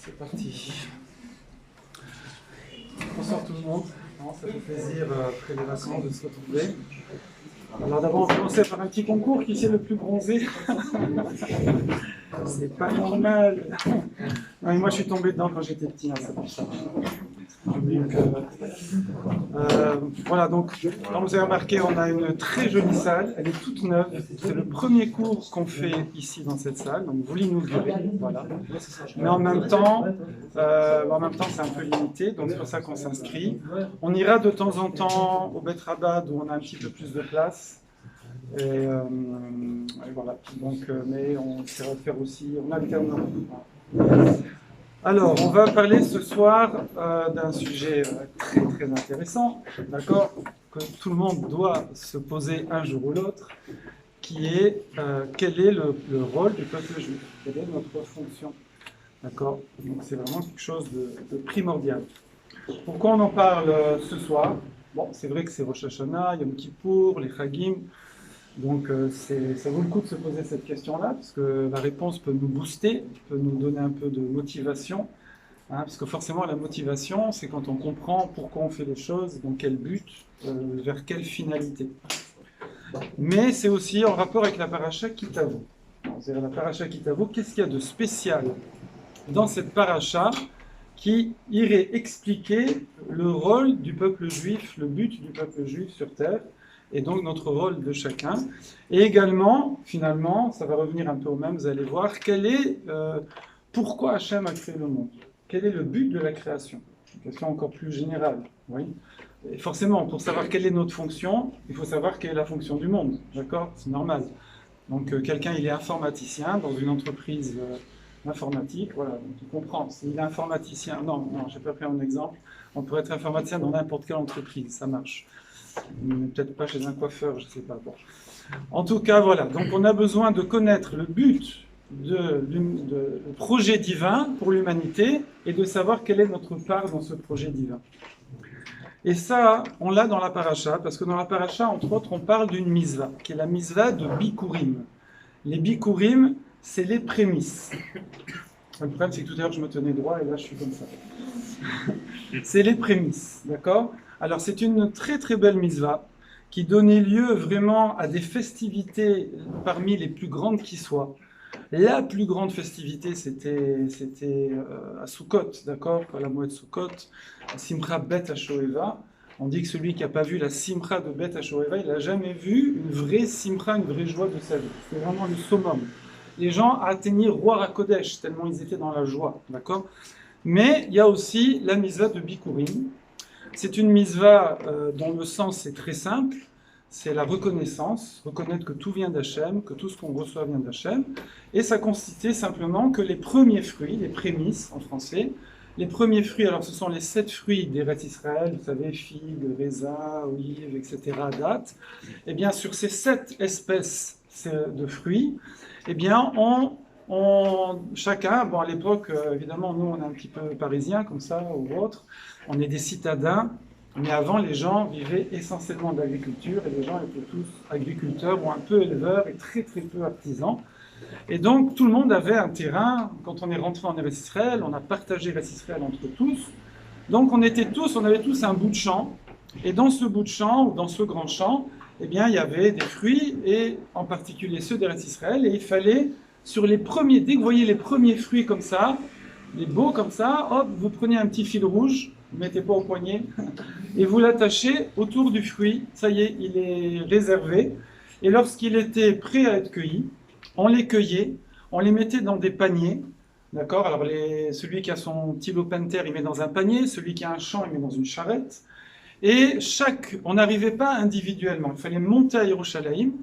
C'est parti. Bonsoir tout le monde. Ça fait plaisir après les vacances de se retrouver. Alors d'abord on va commencer par un petit concours. Qui c'est le plus bronzé? C'est pas normal. Non, mais moi je suis tombé dedans quand j'étais petit, hein, c'est pour ça. Donc, voilà, donc comme vous avez remarqué, on a une très jolie salle, elle est toute neuve. C'est le premier cours qu'on fait ici dans cette salle, donc vous l'inaugurez, voilà. Mais en même temps, c'est un peu limité, donc c'est pour ça qu'on s'inscrit. On ira de temps en temps au Bet Rabad où on a un petit peu plus de place. Et voilà, donc, mais on essaiera de faire aussi, on alternera. Alors, on va parler ce soir d'un sujet très très intéressant, d'accord, que tout le monde doit se poser un jour ou l'autre, qui est quel est le rôle du peuple juif, quelle est notre fonction, d'accord. Donc c'est vraiment quelque chose de primordial. Pourquoi on en parle ce soir? Bon, c'est vrai que c'est Rosh Hashanah, Yom Kippour, les Chagim. Donc ça vaut le coup de se poser cette question-là, parce que la réponse peut nous booster, peut nous donner un peu de motivation, hein, parce que forcément la motivation, c'est quand on comprend pourquoi on fait les choses, dans quel but, vers quelle finalité. Mais c'est aussi en rapport avec la paracha Kitavo. C'est-à-dire la paracha Kitavo, qu'est-ce qu'il y a de spécial dans cette paracha qui irait expliquer le rôle du peuple juif, le but du peuple juif sur terre, et donc notre rôle de chacun. Et également, finalement, ça va revenir un peu au même, vous allez voir, pourquoi Hachem a créé le monde? Quel est le but de la création? Une question encore plus générale. Oui. Et forcément, pour savoir quelle est notre fonction, il faut savoir quelle est la fonction du monde. D'accord? C'est normal. Donc quelqu'un, il est informaticien dans une entreprise informatique, voilà, donc tu comprends. S'il est informaticien, non, je n'ai pas pris un exemple, on pourrait être informaticien dans n'importe quelle entreprise, ça marche. Peut-être pas chez un coiffeur, je ne sais pas. Bon. En tout cas, voilà. Donc, on a besoin de connaître le but le projet divin pour l'humanité et de savoir quelle est notre part dans ce projet divin. Et ça, on l'a dans la paracha, parce que dans la paracha, entre autres, on parle d'une misva, qui est la misva de Bikurim. Les Bikurim, c'est les prémices. Le problème, c'est que tout à l'heure, je me tenais droit et là, je suis comme ça. C'est les prémices, d'accord? Alors, c'est une très très belle mitzvah qui donnait lieu vraiment à des festivités parmi les plus grandes qui soient. La plus grande festivité, c'était à Sukkot, d'accord? À la moed Sukkot, à Simcha Bet HaShoeva. On dit que celui qui n'a pas vu la Simcha de Bet HaShoeva, il n'a jamais vu une vraie Simcha, une vraie joie de sa vie. C'était vraiment le summum. Les gens atteignaient Roi HaKodesh, tellement ils étaient dans la joie, d'accord? Mais il y a aussi la mitzvah de Bikurim. C'est une mitzvah dont le sens est très simple, c'est la reconnaissance, reconnaître que tout vient d'Hachem, que tout ce qu'on reçoit vient d'Hachem, et ça consistait simplement que les premiers fruits, les prémices en français, les premiers fruits, alors ce sont les 7 fruits d'Eretz Israël, vous savez, figues, raisins, olives, etc., dattes, et bien sur ces 7 espèces de fruits, eh bien chacun, bon à l'époque, évidemment, nous on est un petit peu parisiens comme ça, ou autres, on est des citadins, mais avant les gens vivaient essentiellement d'agriculture, et les gens étaient tous agriculteurs ou un peu éleveurs et très très peu artisans. Et donc tout le monde avait un terrain, quand on est rentré en Eretz Israël, on a partagé Eretz Israël entre tous, donc on avait tous un bout de champ, et dans ce bout de champ, ou dans ce grand champ, eh bien il y avait des fruits, et en particulier ceux d'Eretz Israël, et il fallait sur les premiers, dès que vous voyez les premiers fruits comme ça, les beaux comme ça, hop, vous prenez un petit fil rouge, vous ne mettez pas au poignet, et vous l'attachez autour du fruit, ça y est, il est réservé, et lorsqu'il était prêt à être cueilli, on les cueillait, on les mettait dans des paniers, d'accord? Alors celui qui a son petit lopin-de-terre, il met dans un panier, celui qui a un champ, il met dans une charrette, et on n'arrivait pas individuellement, il fallait monter à Yerushalayim,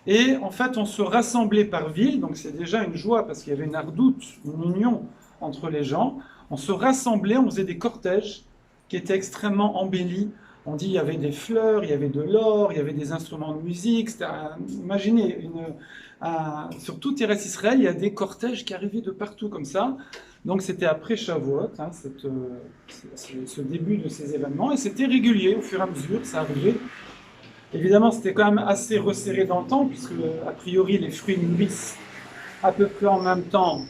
et en fait, on se rassemblait par ville, donc c'est déjà une joie parce qu'il y avait une ardoute, une union entre les gens. On se rassemblait, on faisait des cortèges qui étaient extrêmement embellis. On dit il y avait des fleurs, il y avait de l'or, il y avait des instruments de musique. Imaginez, sur tout Eretz Israël, il y a des cortèges qui arrivaient de partout comme ça. Donc c'était après Shavuot, hein, ce début de ces événements, et c'était régulier au fur et à mesure, ça arrivait. Évidemment, c'était quand même assez resserré dans le temps, puisque, a priori, les fruits mûrissent à peu près en même temps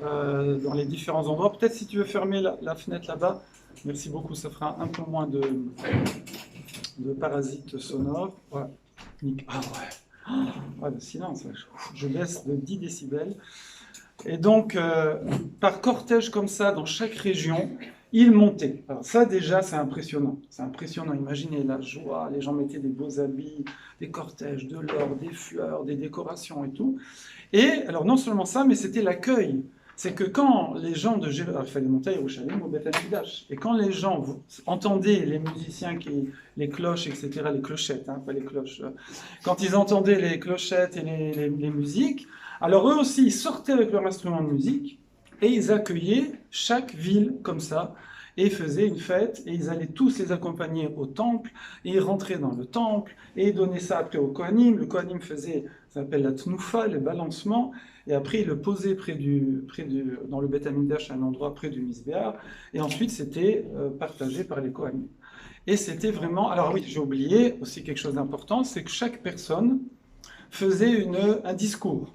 dans les différents endroits. Peut-être si tu veux fermer la fenêtre là-bas, merci beaucoup, ça fera un peu moins de parasites sonores. Voilà. Ah ouais. Ah, le silence, je baisse de 10 décibels. Et donc, par cortège comme ça, dans chaque région, ils montaient. Alors ça, déjà, c'est impressionnant. C'est impressionnant. Imaginez la joie. Les gens mettaient des beaux habits, des cortèges, de l'or, des fleurs, des décorations et tout. Et alors, non seulement ça, mais c'était l'accueil. C'est que quand les gens de Jérusalem, il fallait monter à Yerushalayim au Beth Amikdash, et quand les gens entendaient les musiciens, les cloches, etc., les clochettes, hein, pas les cloches, quand ils entendaient les clochettes et les musiques, alors eux aussi, ils sortaient avec leur instrument de musique, et ils accueillaient chaque ville comme ça, et faisaient une fête, et ils allaient tous les accompagner au temple, et ils rentraient dans le temple, et ils donnaient ça après au Kohanim. Le Kohanim faisait, ça s'appelle la tnoufa, le balancement, et après il le posait dans le Beth Amikdash, à un endroit près du Mizbeach, et ensuite c'était partagé par les Kohanim. Et c'était vraiment... Alors oui, j'ai oublié aussi quelque chose d'important, c'est que chaque personne faisait un discours,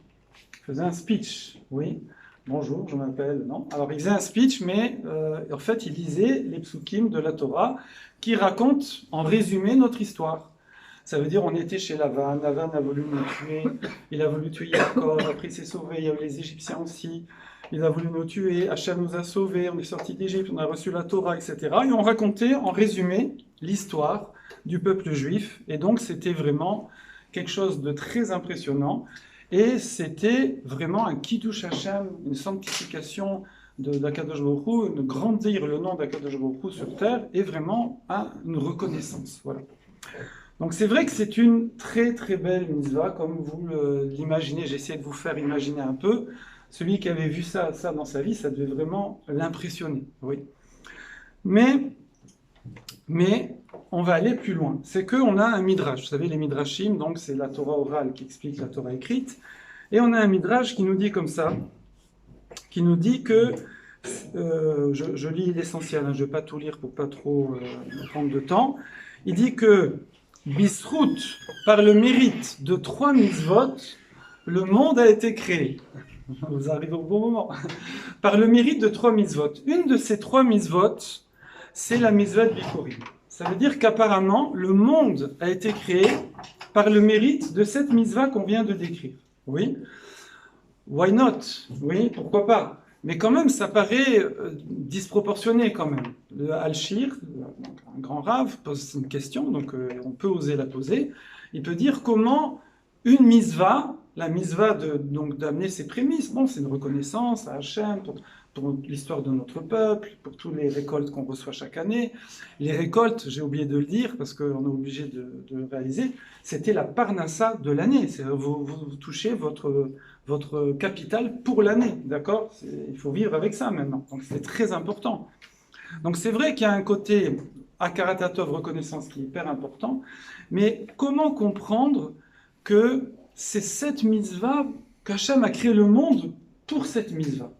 faisait un speech, oui. Bonjour, je m'appelle... Non. Alors, il faisait un speech, mais en fait, il lisait les psukim de la Torah qui racontent, en résumé, notre histoire. Ça veut dire, on était chez Lavan, Lavan a voulu nous tuer, il a voulu tuer Jacob, après il s'est sauvé, il y avait les Égyptiens aussi, il a voulu nous tuer, Hachem nous a sauvés, on est sortis d'Égypte, on a reçu la Torah, etc. Et on racontait, en résumé, l'histoire du peuple juif. Et donc, c'était vraiment quelque chose de très impressionnant. Et c'était vraiment un Kiddush Hashem, une sanctification d'Akadosh Baruch Hu, de grandir le nom d'Akadosh Baruch Hu sur terre, et vraiment une reconnaissance. Voilà. Donc c'est vrai que c'est une très très belle mitzvah, comme vous l'imaginez, j'essaie de vous faire imaginer un peu. Celui qui avait vu ça dans sa vie, ça devait vraiment l'impressionner. Oui. Mais on va aller plus loin. C'est qu'on a un midrash. Vous savez, les midrashim, donc c'est la Torah orale qui explique la Torah écrite. Et on a un midrash qui nous dit comme ça, qui nous dit que, je lis l'essentiel, hein, je ne vais pas tout lire pour pas trop prendre de temps. Il dit que, Bisrout, par le mérite de 3 mitzvot, le monde a été créé. Vous arrivez au bon moment. Par le mérite de 3 mitzvot. Une de ces 3 mitzvot, c'est la mitzvah de Bikurim. Ça veut dire qu'apparemment, le monde a été créé par le mérite de cette mitzvah qu'on vient de décrire. Oui. Why not? Oui, pourquoi pas? Mais quand même, ça paraît disproportionné quand même. Le Al-Shir, un grand rave, pose une question, donc on peut oser la poser. Il peut dire comment une mitzvah, la mitzvah donc d'amener ses prémices, bon, c'est une reconnaissance à Hachem pour l'histoire de notre peuple, pour toutes les récoltes qu'on reçoit chaque année. Les récoltes, j'ai oublié de le dire, parce qu'on est obligé de le réaliser, c'était la parnassa de l'année. Vous touchez votre capital pour l'année, d'accord? Il faut vivre avec ça maintenant, donc c'est très important. Donc c'est vrai qu'il y a un côté akaratatov, reconnaissance, qui est hyper important, mais comment comprendre que c'est cette mitzvah qu'Hachem a créé le monde pour cette mitzvah?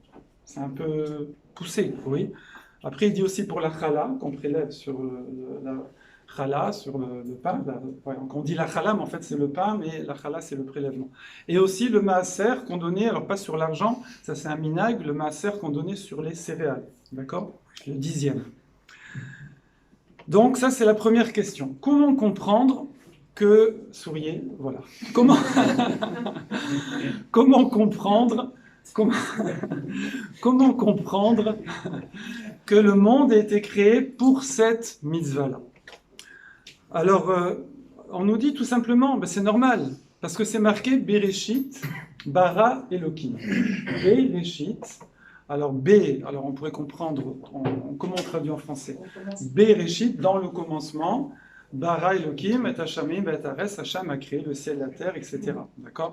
C'est un peu poussé, oui. Après, il dit aussi pour la chala, qu'on prélève sur la chala, sur le pain. On dit la chala, mais en fait c'est le pain, mais la chala c'est le prélèvement. Et aussi le maaser qu'on donnait, alors pas sur l'argent, ça c'est un minag, le maaser qu'on donnait sur les céréales, d'accord? Le 10e. Donc ça c'est la première question. Comment comprendre que... Souriez, voilà. Comment comprendre... Comment comprendre que le monde a été créé pour cette mitzvah-là? Alors, on nous dit tout simplement, ben c'est normal, parce que c'est marqué Bereshit, Bara Elohim. Bereshit, alors alors on pourrait comprendre, comment on traduit en français? Bereshit, dans le commencement, Bara Elohim, et Hachamim, et Ares, Hacham a créé le ciel, la terre, etc. D'accord?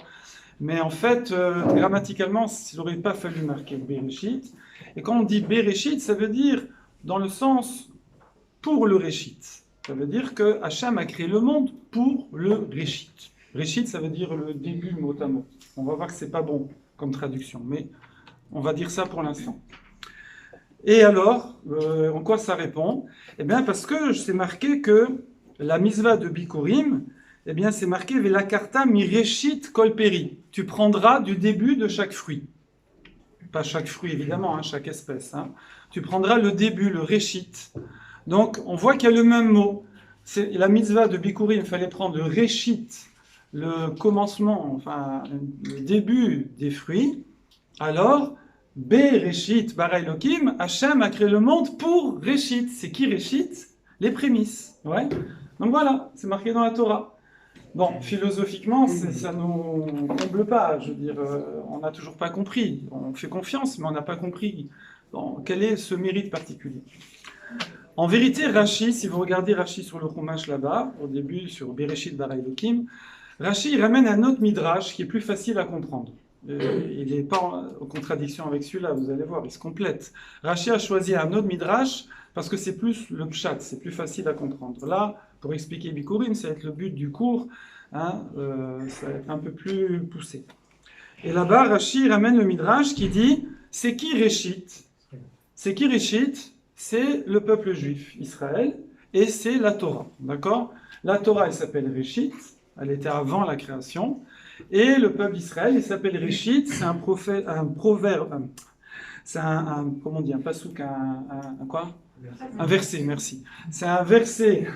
Mais en fait, grammaticalement, il n'aurait pas fallu marquer Bereshit. Et quand on dit Bereshit, ça veut dire dans le sens pour le Réchit. Ça veut dire que Hachem a créé le monde pour le Réchit. Réchit, ça veut dire le début mot à mot. On va voir que c'est pas bon comme traduction, mais on va dire ça pour l'instant. Et alors, en quoi ça répond? Eh bien, parce que c'est marqué que la mitzvah de Bikurim, eh bien, c'est marqué Velakarta mi Réchit kol peri. Tu prendras du début de chaque fruit. pas chaque fruit évidemment, hein, chaque espèce. Hein. Tu prendras le début, le réchit. Donc on voit qu'il y a le même mot. C'est la mitzvah de Bikurim, il fallait prendre le réchit, le commencement, enfin le début des fruits. Alors, Bereshit bara Elokim, Hachem a créé le monde pour Réchit. C'est qui Réchit? Les prémices. Ouais. Donc voilà, c'est marqué dans la Torah. Bon, philosophiquement, ça ne nous comble pas. Je veux dire, on n'a toujours pas compris. On fait confiance, mais on n'a pas compris. Bon, quel est ce mérite particulier? En vérité, Rashi, si vous regardez Rashi sur le Chumash là-bas, au début, sur Bereshit bara Elokim, Rashi il ramène un autre midrash qui est plus facile à comprendre. Il n'est pas en contradiction avec celui-là, vous allez voir, il se complète. Rashi a choisi un autre midrash parce que c'est plus le pshat, c'est plus facile à comprendre. Là, pour expliquer Bikurim, ça va être le but du cours, hein, ça va être un peu plus poussé. Et là-bas, Rashi ramène le midrash qui dit c'est qui Réchit? C'est qui Réchit? C'est le peuple juif, Israël, et c'est la Torah. D'accord? La Torah, elle s'appelle Réchit, elle était avant la création. Et le peuple d'Israël, il s'appelle Réchit, c'est un proverbe, c'est comment on dit, un pasouk, quoi? Un verset, merci. C'est un verset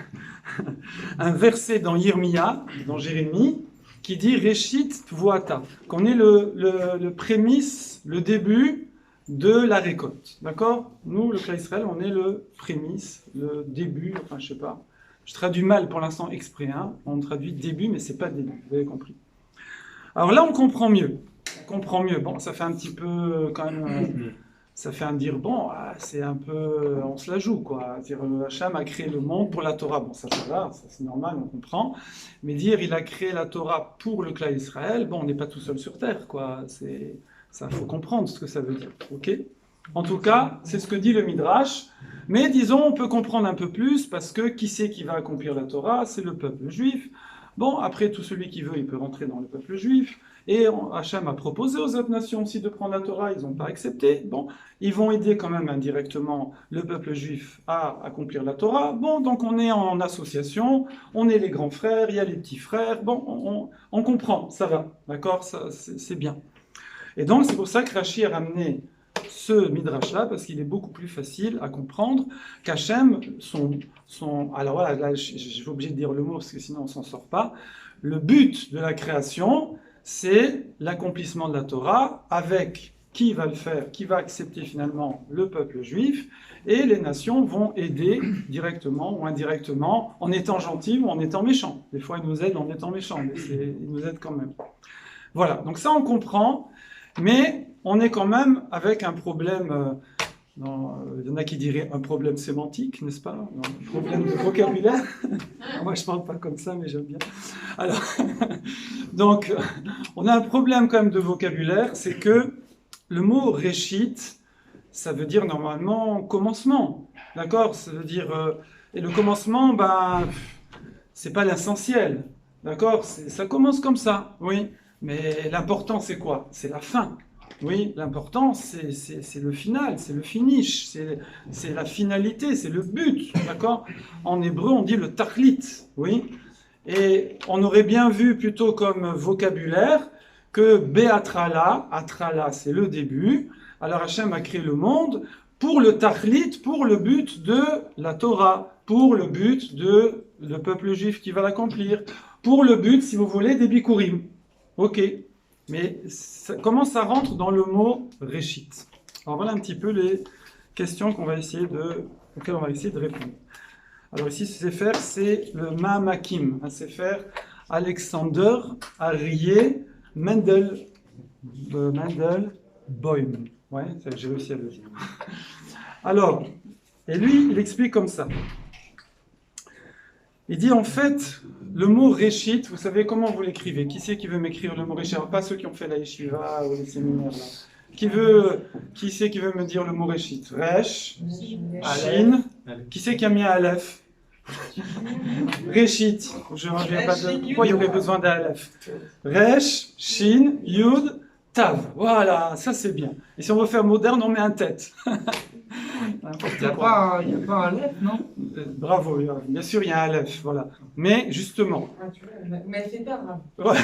dans Yirmiya, dans Jérémie, qui dit Réchit Tvoata, qu'on est le prémisse, le début de la récolte. D'accord? Nous, le clan Israël, on est le prémisse, le début, enfin je sais pas. Je traduis mal pour l'instant exprès, hein. On traduit début, mais c'est pas début, vous avez compris. Alors là, on comprend mieux. On comprend mieux. Bon, ça fait un petit peu, quand même, ça fait un dire, bon, c'est un peu, on se la joue, quoi. Dire, Hachem a créé le monde pour la Torah. Bon, ça va, ça c'est normal, on comprend. Mais dire, il a créé la Torah pour le clan Israël, bon, on n'est pas tout seul sur Terre, quoi. Ça, faut comprendre ce que ça veut dire, ok? En tout cas, c'est ce que dit le Midrash. Mais disons, on peut comprendre un peu plus, parce que qui c'est qui va accomplir la Torah? C'est le peuple juif. Bon, après, tout celui qui veut, il peut rentrer dans le peuple juif. Et Hachem a proposé aux autres nations aussi de prendre la Torah, ils n'ont pas accepté. Bon, ils vont aider quand même indirectement le peuple juif à accomplir la Torah. Bon, donc on est en association, on est les grands frères, il y a les petits frères. Bon, on comprend, ça va, d'accord, c'est bien. Et donc, c'est pour ça que Rashi a ramené ce midrash-là, parce qu'il est beaucoup plus facile à comprendre qu'Hachem, alors voilà, là, je suis obligé de dire le mot, parce que sinon on ne s'en sort pas. Le but de la création, c'est l'accomplissement de la Torah, avec qui va le faire, qui va accepter finalement le peuple juif, et les nations vont aider directement ou indirectement, en étant gentils ou en étant méchants. Des fois, ils nous aident en étant méchants, mais ils nous aident quand même. Voilà, donc ça on comprend. Mais on est quand même avec un problème, il y en a qui diraient un problème sémantique, n'est-ce pas? Un problème de vocabulaire. Moi, je ne parle pas comme ça, mais j'aime bien. Alors, donc, on a un problème quand même de vocabulaire, c'est que le mot réchit, ça veut dire normalement commencement, d'accord? Ça veut dire, et le commencement, ben, c'est pas l'essentiel, d'accord? Ça commence comme ça, oui. Mais l'important, c'est quoi? C'est la fin. Oui, l'important, c'est le final, c'est le finish, c'est la finalité, c'est le but, d'accord? En hébreu, on dit le tachlit, oui? Et on aurait bien vu plutôt comme vocabulaire que Be'atrala, Atrala, c'est le début. Alors Hachem a créé le monde pour le tachlit, pour le but de la Torah, pour le but de le peuple juif qui va l'accomplir, pour le but, si vous voulez, des Bikurim. Ok, mais comment ça rentre dans le mot réchit? Alors voilà un petit peu les questions auxquelles on va essayer de répondre. Alors ici, ce sefer, c'est le Ma'amakim, un sefer Alexander Arié Mendelboim. Ouais, j'ai réussi à le dire. Alors, et lui, il explique comme ça. Il dit en fait, le mot réchit, vous savez comment vous l'écrivez? Qui c'est qui veut m'écrire le mot réchit? Pas ceux qui ont fait la yeshiva ou les séminaires là. Qui c'est qui veut me dire le mot réchit? Resh, Shin. Qui c'est qui a mis un Aleph? Réchit. Je ne reviens pas de pourquoi il y aurait besoin d'un Aleph. Resh, Shin, Yud, Tav. Voilà, ça c'est bien. Et si on veut faire moderne, on met un tête. Il n'y a pas un Aleph, non? Bravo, bien sûr, il y a un Aleph, voilà. Mais justement. Mais c'est pas grave. Ouais.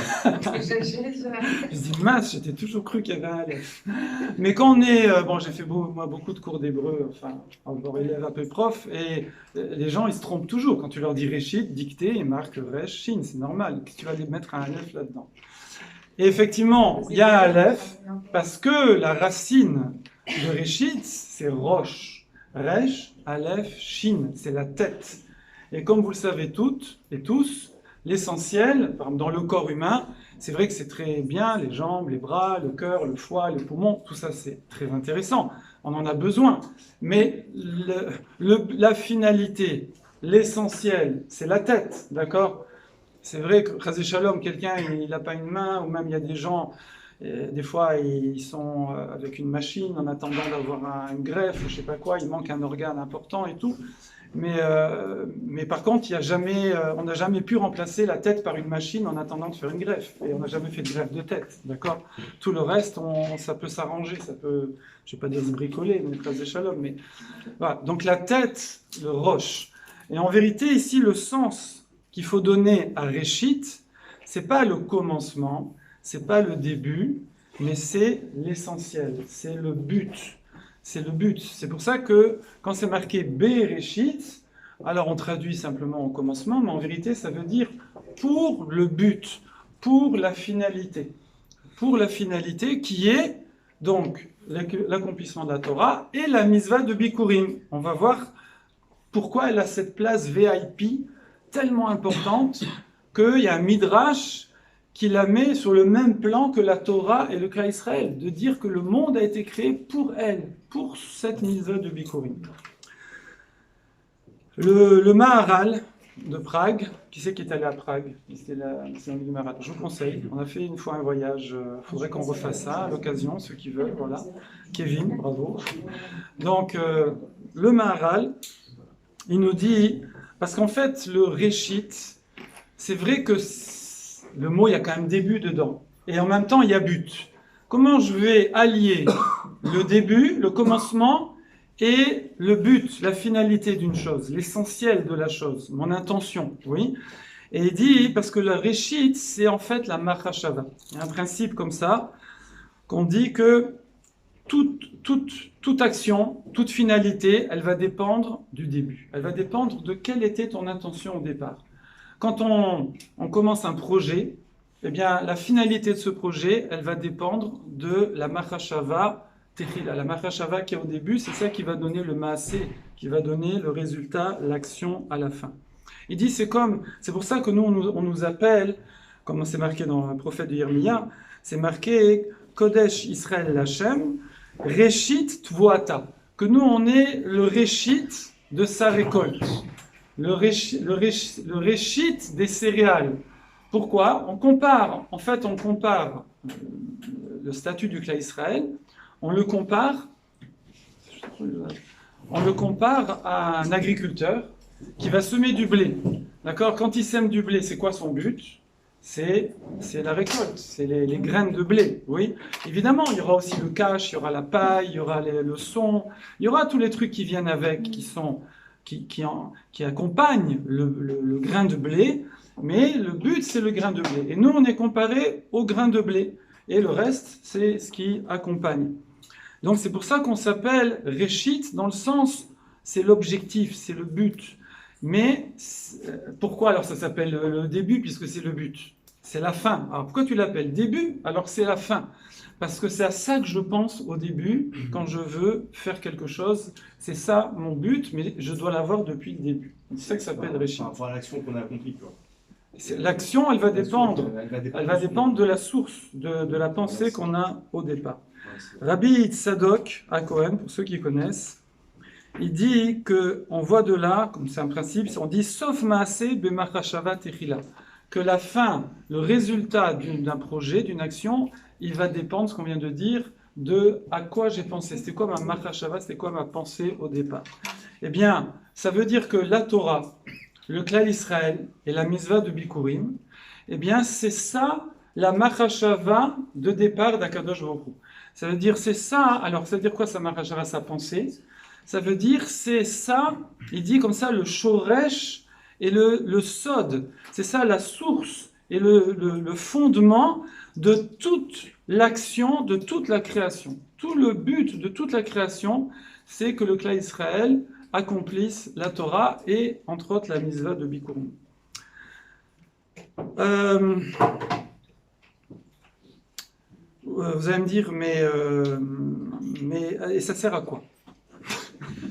Je Je dis mince, j'étais toujours cru qu'il y avait un Aleph. Mais quand on est. Bon, j'ai fait moi, beaucoup de cours d'hébreu, enfin, encore élève un peu prof, et les gens, ils se trompent toujours. Quand tu leur dis Réchit, dictée, ils marquent Resh, Shin, c'est normal. Tu vas mettre un Aleph là-dedans. Et effectivement, il y a un Aleph, parce que la racine de Réchit, c'est Roche. Resh, Aleph, Shin, c'est la tête. Et comme vous le savez toutes et tous, l'essentiel, par exemple dans le corps humain, c'est vrai que c'est très bien, les jambes, les bras, le cœur, le foie, les poumons, tout ça c'est très intéressant, on en a besoin. Mais la finalité, l'essentiel, c'est la tête, d'accord? C'est vrai que, Chazé Shalom, quelqu'un, il n'a pas une main, ou même il y a des gens, des fois, ils sont avec une machine en attendant d'avoir une greffe, ou je sais pas quoi, il manque un organe important et tout. Mais par contre, on n'a jamais pu remplacer la tête par une machine en attendant de faire une greffe. Et on n'a jamais fait de greffe de tête, d'accord? Tout le reste, ça peut s'arranger, ça peut, je ne vais pas dire se bricoler, mais Chazé Shalom. Mais voilà. Donc la tête, le roche. Et en vérité, ici, le sens qu'il faut donner à Réchit, c'est pas le commencement, c'est pas le début, mais c'est l'essentiel, c'est le but. C'est le but. C'est pour ça que quand c'est marqué Réchit, alors on traduit simplement au commencement, mais en vérité ça veut dire pour le but, pour la finalité. Pour la finalité qui est donc l'accomplissement de la Torah et la mitzvah de Bikurim. On va voir pourquoi elle a cette place VIP tellement importante qu'il y a un midrash qui la met sur le même plan que la Torah et le Kla Israël, de dire que le monde a été créé pour elle, pour cette mitzvah de Bikurim. Le Maharal de Prague, qui c'est qui est allé à Prague? C'est l'ami du Maharal. Je vous conseille, on a fait une fois un voyage, il faudrait qu'on refasse ça à l'occasion, ceux qui veulent, voilà. Kevin, bravo. Donc, le Maharal, il nous dit, parce qu'en fait, le Réchit, c'est vrai que le mot, il y a quand même début dedans. Et en même temps, il y a but. Comment je vais allier le début, le commencement, et le but, la finalité d'une chose, l'essentiel de la chose, mon intention, oui. Et il dit, parce que le Réchit, c'est en fait la Machashava. Il y a un principe comme ça, qu'on dit que toute action, toute finalité, elle va dépendre du début. Elle va dépendre de quelle était ton intention au départ. Quand on commence un projet, eh bien, la finalité de ce projet, elle va dépendre de la Machashava Techila. La Machashava qui est au début, c'est ça qui va donner le Maasé, qui va donner le résultat, l'action à la fin. Il dit, c'est pour ça que nous, on nous appelle, comme c'est marqué dans le prophète de Yirmiya, c'est marqué Kodesh Israël Hashem, Réchit Tvoata, que nous on est le Réchit de sa récolte, le Réchit des céréales. Pourquoi? On compare le statut du Kla Israël, on le compare à un agriculteur qui va semer du blé. D'accord? Quand il sème du blé, c'est quoi son but? C'est la récolte, c'est les graines de blé, oui. Évidemment, il y aura aussi le cache, il y aura la paille, il y aura le son, il y aura tous les trucs qui viennent avec, qui accompagnent le grain de blé, mais le but, c'est le grain de blé. Et nous, on est comparé au grain de blé, et le reste, c'est ce qui accompagne. Donc c'est pour ça qu'on s'appelle Réchit, dans le sens, c'est l'objectif, c'est le but. Mais pourquoi alors ça s'appelle le début, puisque c'est le but? C'est la fin. Alors pourquoi tu l'appelles début alors que c'est la fin? Parce que c'est à ça que je pense au début, quand je veux faire quelque chose. C'est ça mon but, mais je dois l'avoir depuis le début. C'est ça que ça s'appelle Réchit. Par rapport à l'action qu'on a accomplie, quoi. L'action, elle va dépendre de la source, de la pensée qu'on a au départ. Rabbi Tzadok à Cohen, pour ceux qui connaissent, il dit qu'on voit de là, comme c'est un principe, on dit sauf maaseh b'machashava techila, que la fin, le résultat d'un projet, d'une action, il va dépendre, ce qu'on vient de dire, de à quoi j'ai pensé. C'était quoi ma machashava, c'était quoi ma pensée au départ. Eh bien, ça veut dire que la Torah, le Klal Israël et la mitzvah de Bikurim, eh bien, c'est ça la machashava de départ d'Akadosh Baruch Hu. Ça veut dire, c'est ça, alors ça veut dire quoi sa machashava, sa pensée? ça veut dire c'est ça, il dit comme ça, le shoresh et le sod. C'est ça la source et le fondement de toute l'action, de toute la création. Tout le but de toute la création, c'est que le clan Israël accomplisse la Torah et, entre autres, la mitzvah de Bikurim. Vous allez me dire, mais et ça sert à quoi?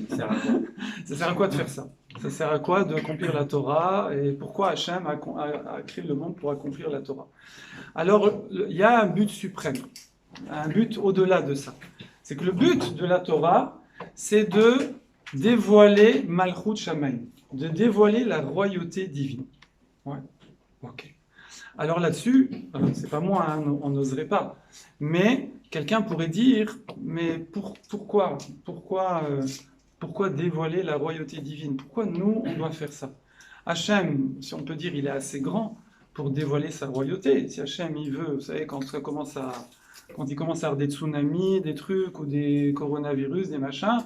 Ça sert à quoi? Ça sert à quoi de faire ça? Ça sert à quoi d'accomplir la Torah? Et pourquoi Hachem a créé le monde pour accomplir la Torah? Alors, il y a un but suprême, un but au-delà de ça. C'est que le but de la Torah, c'est de dévoiler Malchut Shamayim, de dévoiler la royauté divine. Ouais, ok. Alors là-dessus, c'est pas moi, hein, on n'oserait pas. Mais quelqu'un pourrait dire, mais pourquoi dévoiler la royauté divine? Pourquoi nous, on doit faire ça? Hachem, si on peut dire, il est assez grand pour dévoiler sa royauté. Si Hachem, il veut, vous savez, quand il commence à avoir des tsunamis, des trucs, ou des coronavirus, des machins,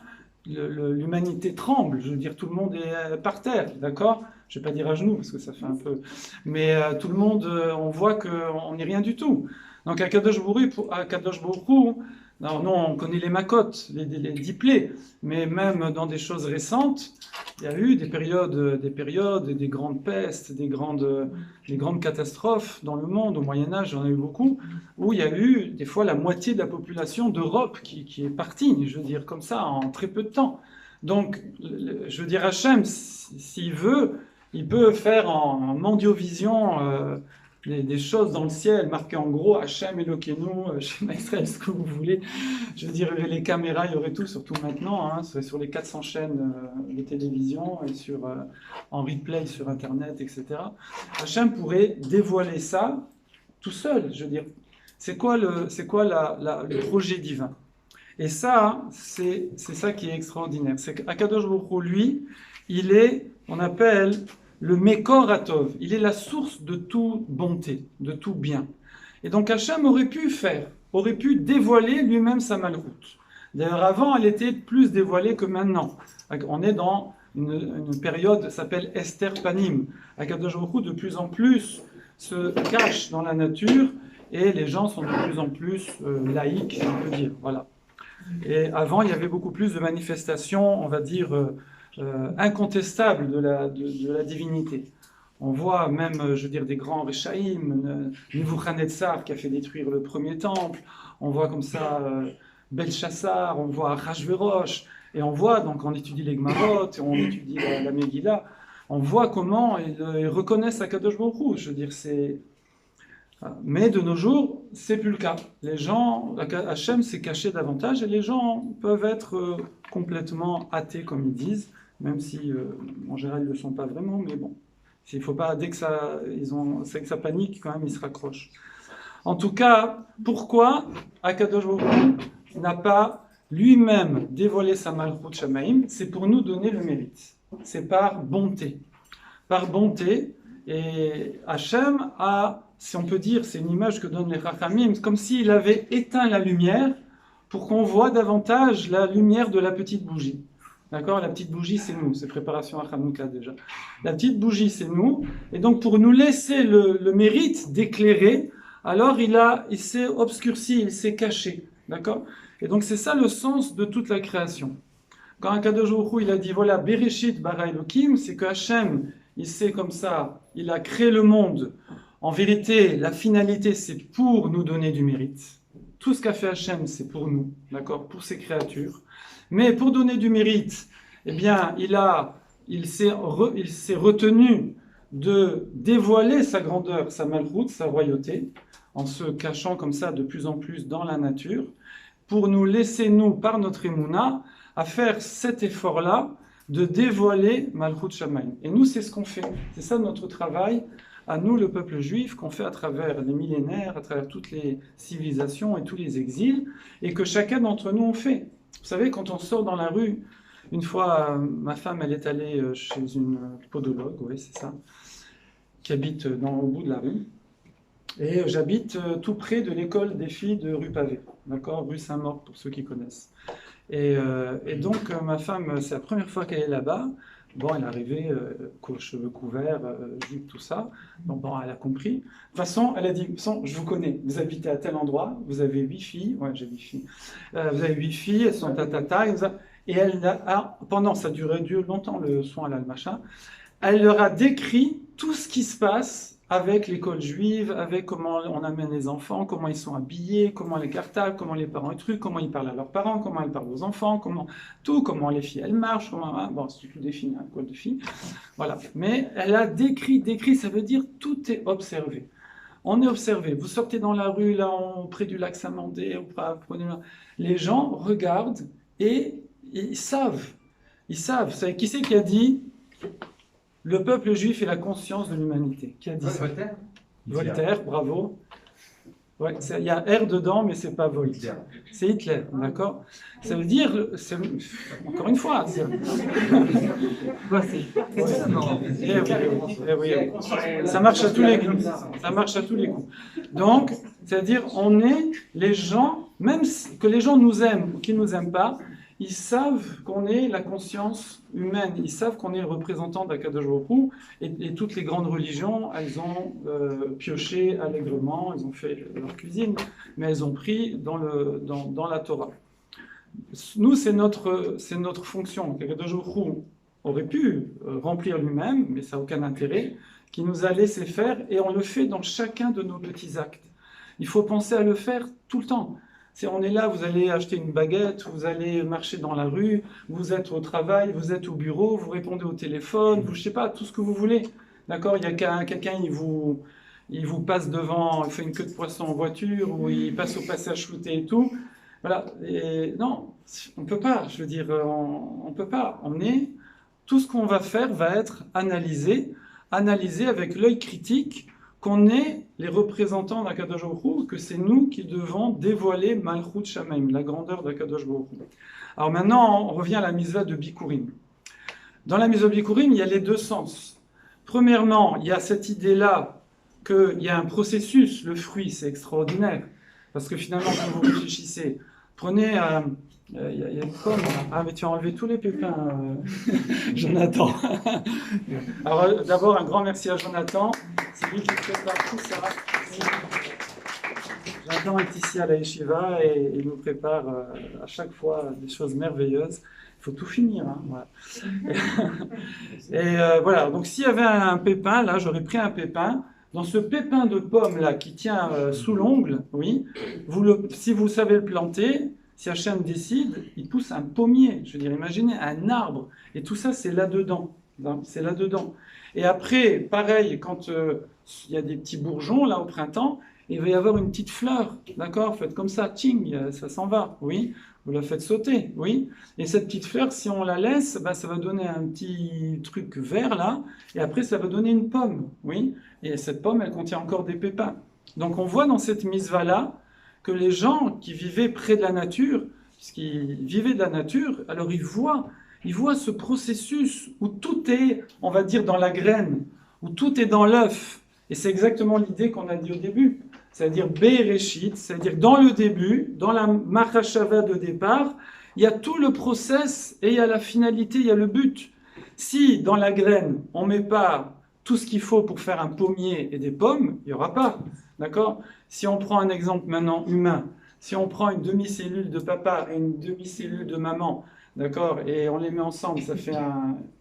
l'humanité tremble. Je veux dire, tout le monde est par terre, d'accord? Je ne vais pas dire à genoux, parce que ça fait un peu... Mais tout le monde, on voit qu'on n'est rien du tout. Donc, à Kadosh Baruch Hu, non, on connaît les makotes, les 10 plaies, mais même dans des choses récentes, il y a eu des périodes, des grandes pestes, des grandes catastrophes dans le monde. Au Moyen-Âge, j'en ai eu beaucoup, où il y a eu des fois la moitié de la population d'Europe qui est partie, je veux dire, comme ça, en très peu de temps. Donc, je veux dire, Hachem, s'il veut, il peut faire en mondiovision des choses dans le ciel, marquées en gros Hachem Elokeinu, Shema Israël, ce que vous voulez. Je veux dire, les caméras, il y aurait tout, surtout maintenant, hein, sur les 400 chaînes de télévision et en replay sur Internet, etc. Hachem pourrait dévoiler ça tout seul. Je veux dire, c'est quoi le projet divin? Et ça, c'est ça qui est extraordinaire. C'est qu'Akadosh Baruch Hu, lui, il est, on appelle le Mekor Atov. Il est la source de toute bonté, de tout bien. Et donc Hachem aurait pu dévoiler lui-même sa malroute. D'ailleurs, avant, elle était plus dévoilée que maintenant. On est dans une période qui s'appelle Esther Panim. Akadosh Baruch Hu, de plus en plus, se cache dans la nature et les gens sont de plus en plus laïcs, si on peut dire. Voilà. Et avant, il y avait beaucoup plus de manifestations, on va dire, incontestables de la divinité. On voit même, je veux dire, des grands Réchaïm, Nebuchadnezzar qui a fait détruire le premier temple, on voit comme ça Belchassar, on voit Rachvérosh, et on voit, donc on étudie les Gemarot, et on étudie la Megillah, on voit comment ils reconnaissent Akadosh Baruch Hu. Je veux dire, c'est... Mais de nos jours, c'est plus le cas. Les gens, Hachem s'est caché davantage et les gens peuvent être complètement athées, comme ils disent, même si en général ils ne le sont pas vraiment, mais bon, il faut pas, dès que c'est que ça panique, quand même ils se raccrochent. En tout cas, pourquoi Akadosh Baruch Hu n'a pas lui-même dévoilé sa Malchut Shamaim? C'est pour nous donner le mérite. C'est par bonté. Par bonté, et Hachem a, si on peut dire, c'est une image que donnent les Chachamim, comme s'il avait éteint la lumière pour qu'on voit davantage la lumière de la petite bougie. D'accord? La petite bougie, c'est nous, c'est préparation à Hanouka déjà. La petite bougie, c'est nous, et donc pour nous laisser le mérite d'éclairer, alors il s'est obscurci, il s'est caché. D'accord? Et donc c'est ça le sens de toute la création. Quand Akadosh Baruch Hu, il a dit, voilà, Bereshit bara Elokim, c'est que Hachem, il sait comme ça, il a créé le monde. En vérité, la finalité, c'est pour nous donner du mérite. Tout ce qu'a fait Hachem, c'est pour nous, d'accord, pour ses créatures. Mais pour donner du mérite, eh bien, il s'est retenu de dévoiler sa grandeur, sa malroute, sa royauté, en se cachant comme ça de plus en plus dans la nature, pour nous laisser, nous, par notre émouna, à faire cet effort-là de dévoiler Malchut Shamayim. Et nous, c'est ce qu'on fait. C'est ça notre travail, à nous, le peuple juif, qu'on fait à travers les millénaires, à travers toutes les civilisations et tous les exils, et que chacun d'entre nous, on fait. Vous savez, quand on sort dans la rue, une fois, ma femme, elle est allée chez une podologue, oui, c'est ça, qui habite au bout de la rue. Et j'habite tout près de l'école des filles de rue Pavé, d'accord, rue Saint-Maur, pour ceux qui connaissent. Et donc, ma femme, c'est la première fois qu'elle est là-bas. Bon, elle est arrivée, cheveux couverts, jupe, tout ça. Donc, bon, elle a compris. De toute façon, elle a dit, de toute façon, je vous connais, vous habitez à tel endroit, vous avez 8 filles. Ouais, j'ai 8 filles. Vous avez 8 filles, elles sont tatata. Et elle a, pendant, ça durait longtemps, le soin, là, le machin. Elle leur a décrit tout ce qui se passe avec l'école juive, avec comment on amène les enfants, comment ils sont habillés, comment les cartables, comment les parents trucs, comment ils parlent à leurs parents, comment ils parlent aux enfants, comment les filles elles marchent, bon, c'est tout des filles, hein, école de filles, voilà. Mais elle a décrit, ça veut dire tout est observé. On est observé. Vous sortez dans la rue, là, près du lac Saint-Mandé, les gens regardent et ils savent. Ils savent. Vous savez, qui c'est qui a dit le peuple juif est la conscience de l'humanité? Qui a dit ça? Voltaire. Voltaire, bravo. Ouais, il y a R dedans, mais c'est pas Voltaire. C'est Hitler, d'accord? Ça veut dire, encore une fois, ça marche à tous les coups. Ça marche à tous les coups. Donc, c'est-à-dire, on est les gens, même que les gens nous aiment ou qu'ils nous aiment pas, ils savent qu'on est la conscience humaine, ils savent qu'on est le représentant d'Akadosh Baruch Hu, et toutes les grandes religions, elles ont pioché allègrement, elles ont fait leur cuisine, mais elles ont pris dans la Torah. Nous, c'est notre fonction. Akadosh Baruch Hu aurait pu remplir lui-même, mais ça n'a aucun intérêt, qui nous a laissé faire, et on le fait dans chacun de nos petits actes. Il faut penser à le faire tout le temps. Si on est là, vous allez acheter une baguette, vous allez marcher dans la rue, vous êtes au travail, vous êtes au bureau, vous répondez au téléphone, vous, je sais pas, tout ce que vous voulez. D'accord? Il y a quelqu'un, il vous passe devant, il fait une queue de poisson en voiture, ou il passe au passage shooté et tout. Voilà. Et non, on peut pas. Je veux dire, on peut pas. Tout ce qu'on va faire va être analysé avec l'œil critique, qu'on est les représentants d'Akadosh Baruch Hu, que c'est nous qui devons dévoiler Malchut Shamaim, la grandeur d'Akadosh Baruch Hu. Alors maintenant, on revient à la mitzvah de Bikurim. Dans la mitzvah de Bikurim, il y a les deux sens. Premièrement, il y a cette idée-là qu'il y a un processus, le fruit, c'est extraordinaire. Parce que finalement, quand vous réfléchissez, prenez... il y a une pomme. Ah, mais tu as enlevé tous les pépins, Jonathan. Alors, d'abord, un grand merci à Jonathan. C'est lui qui prépare tout ça. Jonathan est ici à la Yeshiva et il nous prépare à chaque fois des choses merveilleuses. Il faut tout finir. Hein, voilà. Et voilà, donc s'il y avait un pépin, là, j'aurais pris un pépin. Dans ce pépin de pomme là qui tient sous l'ongle, oui, si vous savez le planter, si Hachem décide, il pousse un pommier. Je veux dire, imaginez un arbre. Et tout ça, c'est là-dedans. C'est là-dedans. Et après, pareil, quand il y a des petits bourgeons là au printemps, il va y avoir une petite fleur. D'accord? Faites comme ça, ting, ça s'en va. Oui. Vous la faites sauter, oui. Et cette petite fleur, si on la laisse, bah, ça va donner un petit truc vert là, et après ça va donner une pomme, oui. Et cette pomme, elle contient encore des pépins. Donc on voit dans cette mitzvah là que les gens qui vivaient près de la nature, puisqu'ils vivaient de la nature, alors ils voient ce processus où tout est, on va dire, dans la graine, où tout est dans l'œuf. Et c'est exactement l'idée qu'on a dit au début. C'est-à-dire Bereshit, c'est-à-dire dans le début, dans la Machashava de départ, il y a tout le process et il y a la finalité, il y a le but. Si dans la graine, on ne met pas tout ce qu'il faut pour faire un pommier et des pommes, il n'y aura pas. D'accord? Si on prend un exemple maintenant humain, si on prend une demi-cellule de papa et une demi-cellule de maman, d'accord, et on les met ensemble, ça fait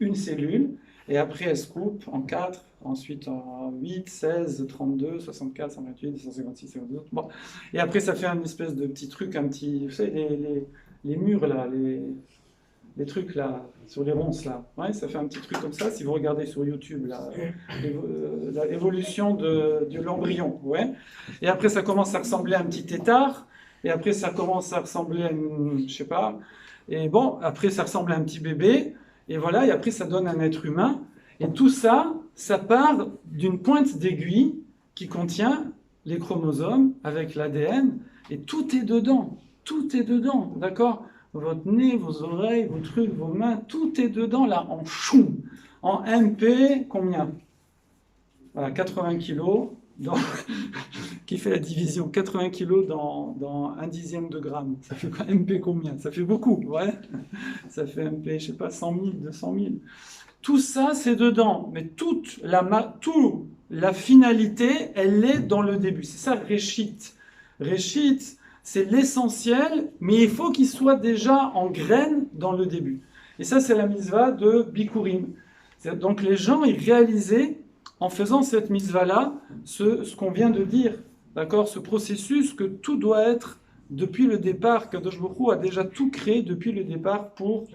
une cellule, et après elle se coupe en 4, ensuite en 8, 16, 32, 64, 128, 256, 52. Bon. Et après ça fait une espèce de petit truc, un petit, vous savez, les murs là, les trucs là, sur les ronces là, ouais, ça fait un petit truc comme ça, si vous regardez sur YouTube là, l'évolution de l'embryon, ouais. Et après ça commence à ressembler à un petit tétard, et après ça commence à ressembler à une, je sais pas, et bon, après ça ressemble à un petit bébé, et voilà, et après ça donne un être humain, et tout ça, ça part d'une pointe d'aiguille qui contient les chromosomes avec l'ADN, et tout est dedans, d'accord? Votre nez, vos oreilles, vos trucs, vos mains, tout est dedans là, en choum. En MP, combien? Voilà, 80 kilos, donc, qui fait la division 80 kg dans 1/10 de gramme. Ça fait quoi, MP combien? Ça fait beaucoup, ouais. Ça fait MP, je sais pas, 100 000, 200 000. Tout ça, c'est dedans. Mais toute la finalité, elle est dans le début. C'est ça, Réchit. Réchit, c'est l'essentiel, mais il faut qu'il soit déjà en graine dans le début. Et ça, c'est la mitzvah de Bikurim. Donc les gens, ils réalisaient, en faisant cette mitzvah-là, ce qu'on vient de dire, d'accord, ce processus que tout doit être depuis le départ. Kadosh Baruch Hu a déjà tout créé depuis le départ pour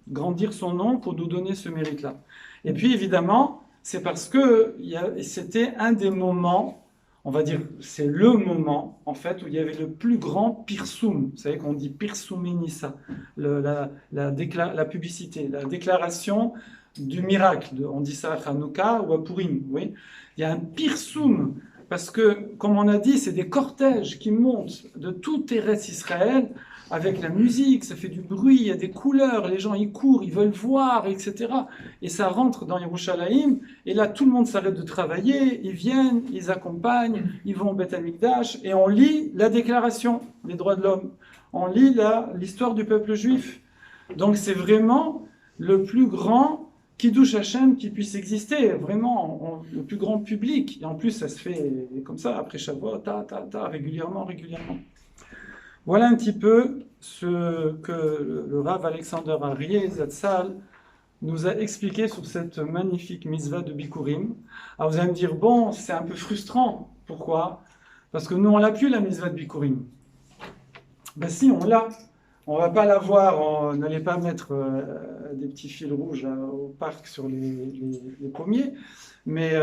grandir son nom, pour nous donner ce mérite-là. Et puis évidemment, c'est parce que c'était un des moments, on va dire, c'est le moment, en fait, où il y avait le plus grand pirsum. Vous savez qu'on dit pirsumé-nissa, la publicité, la déclaration du miracle. On dit ça à Hanouka ou à Purim. Oui, il y a un pirsum, parce que, comme on a dit, c'est des cortèges qui montent de tout Eretz Israël, avec la musique, ça fait du bruit, il y a des couleurs, les gens ils courent, ils veulent voir, etc. Et ça rentre dans Yerushalayim, et là tout le monde s'arrête de travailler, ils viennent, ils accompagnent, ils vont au Beth Amikdash, et on lit la déclaration des droits de l'homme, on lit l'histoire du peuple juif. Donc c'est vraiment le plus grand Kiddush Hashem qui puisse exister, vraiment le plus grand public. Et en plus ça se fait comme ça, après Shavuot, régulièrement. Voilà un petit peu ce que le Rav Alexander Aryeh Zatzal nous a expliqué sur cette magnifique mitzvah de Bikurim. Alors vous allez me dire, bon, c'est un peu frustrant. Pourquoi? Parce que nous, on l'a plus, la mitzvah de Bikurim. Ben si, on l'a. On ne va pas la voir, n'allez pas mettre des petits fils rouges au parc sur les pommiers, mais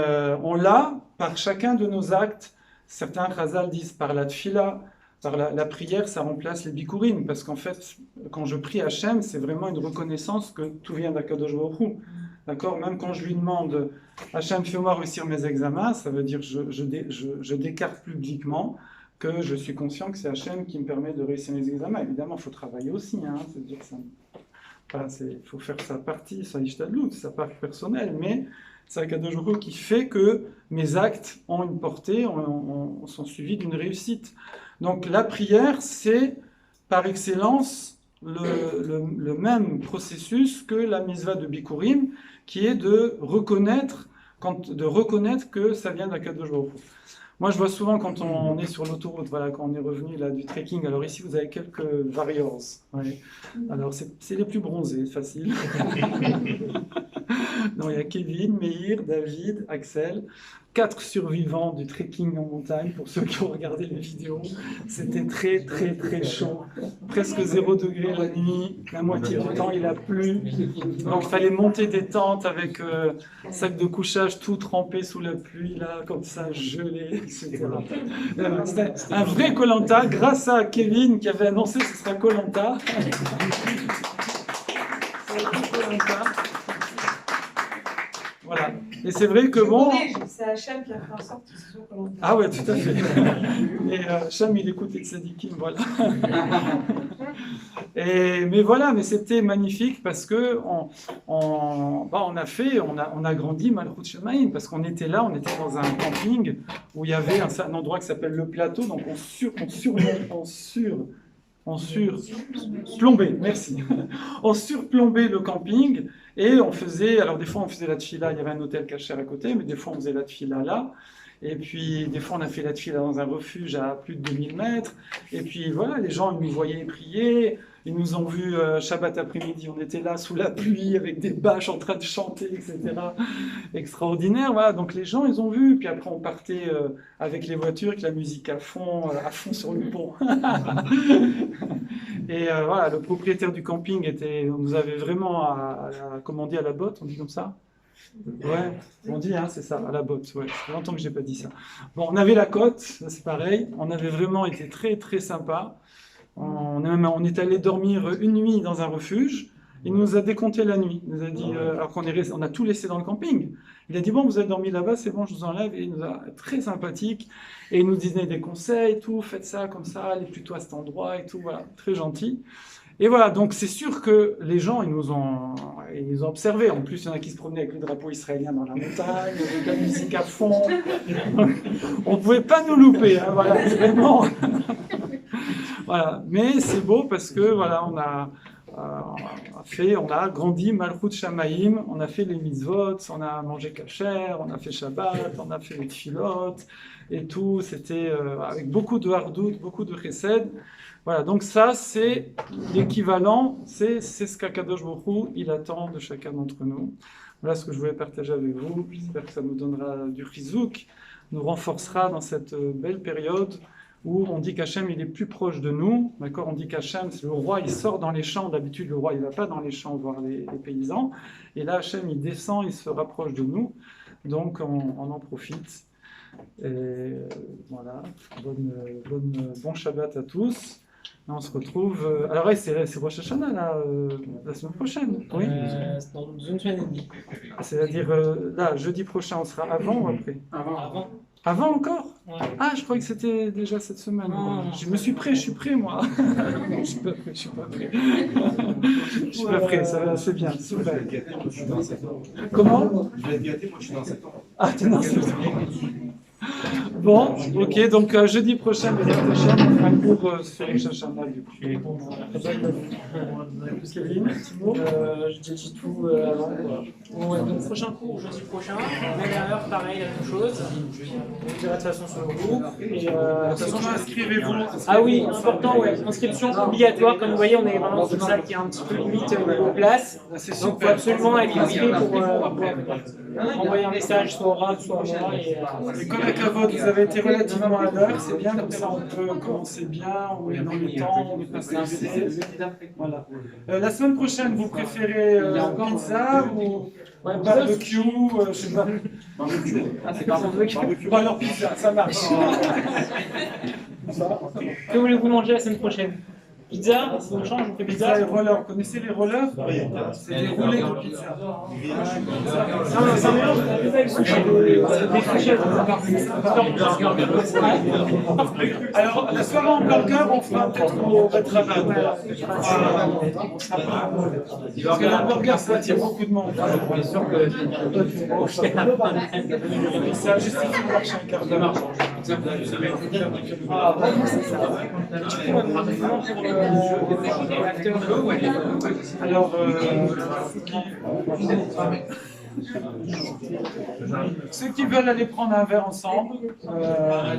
on l'a par chacun de nos actes. Certains Chazal disent par la tfila, par la prière, ça remplace les bikurim, parce qu'en fait, quand je prie Hachem, c'est vraiment une reconnaissance que tout vient d'Akadosh Baruch Hu. D'accord? Même quand je lui demande Hachem, fais-moi réussir mes examens, ça veut dire je déclare publiquement que je suis conscient que c'est Hachem qui me permet de réussir mes examens. Évidemment, il faut travailler aussi, hein, c'est-à-dire il faut faire sa partie, sa ishtadlut, sa part personnelle, mais c'est Akadosh Baruch Hu qui fait que mes actes ont une portée, sont suivis d'une réussite. Donc la prière, c'est par excellence le même processus que la mitzvah de Bikurim, qui est de reconnaître que ça vient d'Akadosh Baruch Hu. Moi, je vois souvent quand on est sur l'autoroute, voilà, quand on est revenu là, du trekking, alors ici, vous avez quelques warriors. Ouais. Alors, c'est les plus bronzés, facile. Non, il y a Kevin, Meir, David, Axel, 4 survivants du trekking en montagne, pour ceux qui ont regardé les vidéos. C'était très, très, très chaud. Presque 0 degré la nuit. La moitié du temps, il a plu. Donc, il fallait monter des tentes avec sac de couchage tout trempé sous la pluie, là, comme ça, gelé, etc. C'était un vrai Koh Lanta, grâce à Kevin qui avait annoncé que ce sera Koh Lanta. Voilà. Et c'est vrai que bon. C'est Hachem qui a fait en sorte que ce soit Koh Lanta. Ah ouais, tout à fait. Et Hachem, il écoutait de Sadikim, voilà. Mais voilà, mais c'était magnifique parce que on a grandi Malchut Shemaim, parce qu'on était là, on était dans un camping où il y avait un endroit qui s'appelle le plateau, donc on surplombait, merci. On surplombait le camping et on faisait, alors des fois on faisait la tfila, il y avait un hôtel cachère à côté, mais des fois on faisait la tfila là. Et puis, des fois, on a fait la tfila dans un refuge à plus de 2000 mètres. Et puis, voilà, les gens, ils nous voyaient prier. Ils nous ont vus Shabbat après-midi. On était là sous la pluie avec des bâches en train de chanter, etc. Extraordinaire, voilà. Donc, les gens, ils ont vu. Puis après, on partait avec les voitures, avec la musique à fond sur le pont. Et voilà, le propriétaire du camping nous avait vraiment comment on dit, à la botte, on dit comme ça. Ouais, on dit, hein, c'est ça, à la botte. Ouais. Ça fait longtemps que je n'ai pas dit ça. Bon, on avait la côte, c'est pareil. On avait vraiment été très, très sympa. On est allé dormir une nuit dans un refuge. Il nous a décompté la nuit. Il nous a dit, alors on a tout laissé dans le camping. Il a dit, bon, vous avez dormi là-bas, c'est bon, je vous enlève. Et il nous a très sympathique. Et il nous disait des conseils, tout, faites ça comme ça, allez plutôt à cet endroit et tout. Voilà, très gentil. Et voilà, donc c'est sûr que les gens, ils nous ont ils ont observé. En plus, il y en a qui se promenaient avec le drapeau israélien dans la montagne, avec la musique à fond. On ne pouvait pas nous louper, hein, voilà, vraiment. Voilà. Mais c'est beau parce que voilà, on a grandi Malchut Shamaïm, on a fait les mitzvot, on a mangé kasher, on a fait Shabbat, on a fait les tfilot et tout. C'était avec beaucoup de hardout, beaucoup de chesed. Voilà, donc ça, c'est l'équivalent, c'est ce qu'Akadosh Baruch Hu, il attend de chacun d'entre nous. Voilà ce que je voulais partager avec vous. J'espère que ça nous donnera du chizouk, nous renforcera dans cette belle période où on dit qu'Hachem, il est plus proche de nous. D'accord, on dit qu'Hachem, c'est le roi, il sort dans les champs. D'habitude, le roi, il ne va pas dans les champs voir les paysans. Et là, Hachem, il descend, il se rapproche de nous. Donc, on en profite. Et voilà, bon Shabbat à tous. Et on se retrouve. Alors, ouais, c'est Rosh Hashanah, là, la semaine prochaine. Oui. Dans une semaine et demie. C'est-à-dire, là, jeudi prochain, on sera avant ou après? Avant. Avant encore? Ouais. Ah, je croyais que c'était déjà cette semaine. Non. Je me suis prêt, moi. Je suis pas prêt. Je suis pas prêt, ça va, c'est bien. Super. Comment? Je vais être gâté, moi je suis dans 7 ans. Ah, t'es dans 7 ans. Bon, ok, donc jeudi prochain, on fera un cours sur Rosh Hashanah du coup. Kevin, Timo, J'ai dit tout avant. Ouais, donc prochain cours, jeudi prochain, même heure, pareil, la même chose. On dira de toute façon sur le groupe. Et, de toute façon, inscrivez-vous. Ah oui, important, ouais. Inscription obligatoire. Comme vous voyez, on est vraiment sur ça qui est un petit peu limite au niveau place. Donc il faut absolument être inscrit pour envoyer un message soit oral, soit à moi. Et comme avec la vôtre, vous avez été relativement à l'heure, c'est bien, comme ça on peut commencer bien, on est dans le temps, on est pas stressé. Voilà. La semaine prochaine, vous préférez pizza ou barbecue, je sais pas. C'est barbecue. Bon alors pizza, ça marche. Que voulez-vous manger la semaine prochaine? Pizza, si on change, on fait Pizza pizza. et rollers, vous connaissez les rollers? C'est des roulés de pizza. Non, c'est un mélange de la pizza et le sushi. Des fourchettes. Alors, la soirée en burger, on fera peut-être au Betrabad. Parce que l'hamburger, ça attire beaucoup de monde. Ça justifie de marcher un quart d'heure. Alors, ceux qui veulent aller prendre un verre ensemble,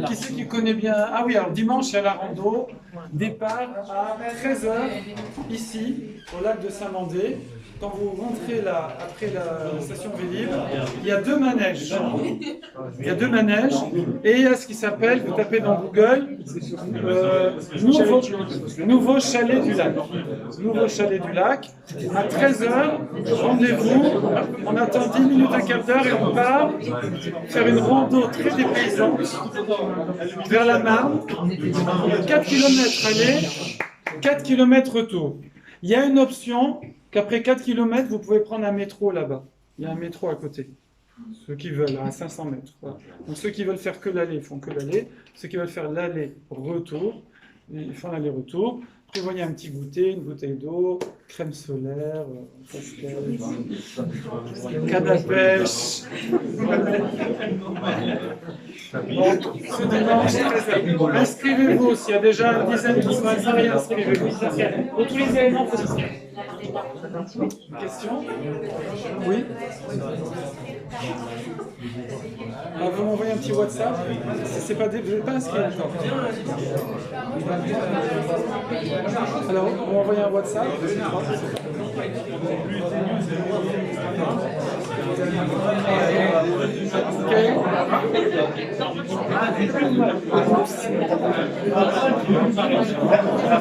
qui c'est qui connaît bien? Ah oui, alors dimanche, il y a la rando, départ à 13h, ici, au lac de Saint-Mandé. Quand vous rentrez là, après la station Vélib, il y a 2 manèges. Il y a 2 manèges, et il y a ce qui s'appelle, vous tapez dans Google, nouveau chalet du lac. Nouveau chalet du lac. À 13h, rendez-vous, on attend 10 minutes, un quart d'heure, et on part faire une rando très dépaysante vers la Marne. 4 km aller, 4 km retour. Il y a une option qu'après 4 km, vous pouvez prendre un métro là-bas. Il y a un métro à côté. Ceux qui veulent, à 500 mètres. Voilà. Donc ceux qui veulent faire que l'aller, font que l'aller. Ceux qui veulent faire l'aller-retour, ils font l'aller-retour. Prévoyez un petit goûter, une bouteille d'eau, crème solaire, pastel, canne à pêche. Donc, ce dimanche, 13h. Inscrivez-vous. S'il y a déjà une dizaine qui sont inscrits, inscrivez-vous. Pour tous les éléments, il faut s'inscrire. Une question? Oui? Vous m'envoyez un petit WhatsApp. C'est pas, vous n'êtes pas inscrit encore. Alors, vous m'envoyez un WhatsApp. Ok.